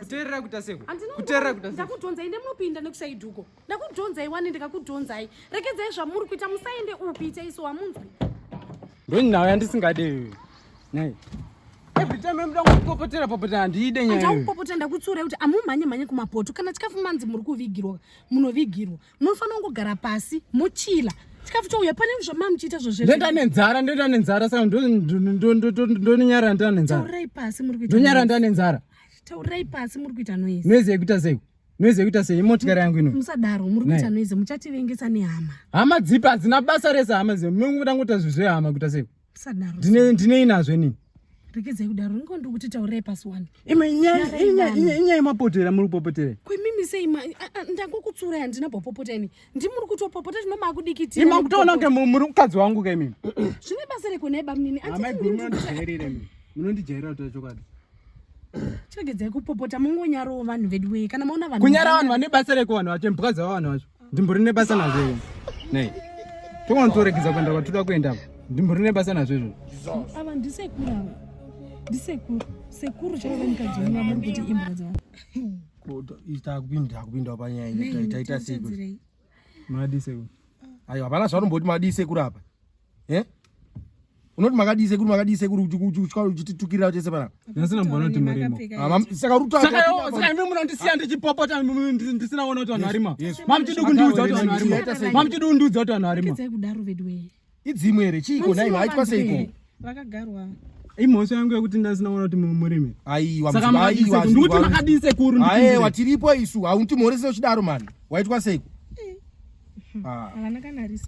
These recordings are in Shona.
kuteerera kuita seko kuteerera kuita seko ndakudhonzai ndemunopinda nekusaidhuko ndakudhonzai wani ndikakudhonzai rekedzai zvamuri kuita musaende upi chaiso hamunzwi ndonyayo yandisingadeyo nai every time muda kupopotera popotera handiide nyayo ndakupopotera ndakutsuurai kuti amumhanye kumapoto kana chikafu manzi muri kuvigirwa munovigirwa munofanira kungogara pasi mochila chikafu chouya pane zvamamuchiita ndenda nenzara saka ndonyara ndana nenzara taurai pasi muri kuita ndonyara ndana nenzara taurai pasi muri kuita noise noise yekuita sei noise yekuita sei motikari yangu ino musadaro muri kuita noise muchativengesa nehama hama dzipi hadzina basa rese hama zemu munguda ngota zvezvehama kuita sei musadaro ndine inazvo nini rekedzai kudaro ningondiri kuti taurai pasi wani inyaya yemapotera muri kupopotera kwemimi sei ndangokutsuurai handina popopoteni ndimuri kutopopota tinoma kudikitira ima kutoona kuti muri mukadzi wangu kaimini zvine basa rekunaiba munini munondijairira kuti chokwadi chegedzai kupopota mungonyarawo vanhu vedu wei kana maona vanhu kunyara vanhu vane basa rekuvanhu vacho mpukadzi vavanhu vacho ndimburi nebasa nazvo nei tonotoregedza kuenda kwatoda kuenda ndimburi nebasa nazvo izvozvo ava ndisekuru sekuru chaiva mukadzi wenyu vamuri kuti imbwa dzavanhu takupindawo panyaya taita sekuru madi sekuru aiwa hapana zvanomboti madii sekuru apa unoti makadii sekuru uchititukirira tese panapa ndasina mbona kuti murimo saka saka imi munondisiya ndichipopota ndisinaona kuti vanhu varima mamuchidi kundiudza kuti vanhu varima mamuchidi kundiudza kuti vanhu varima kedzai kudaro vedu wei idzimu here chiiko naima haitwa seiko vakagarwa imhosva yangu yekuti ndasinaona kuti murimi aiwa ndikuti makadii sekuru aiwa tiripo isu hauntimhoresei uchidaro mani waitwa seiko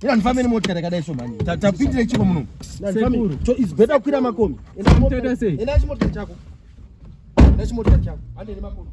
ina ndifambe nemotikari yakadai so mani tapindire chiko muno is better kukwira makomi enda chimotikari chako handene makomi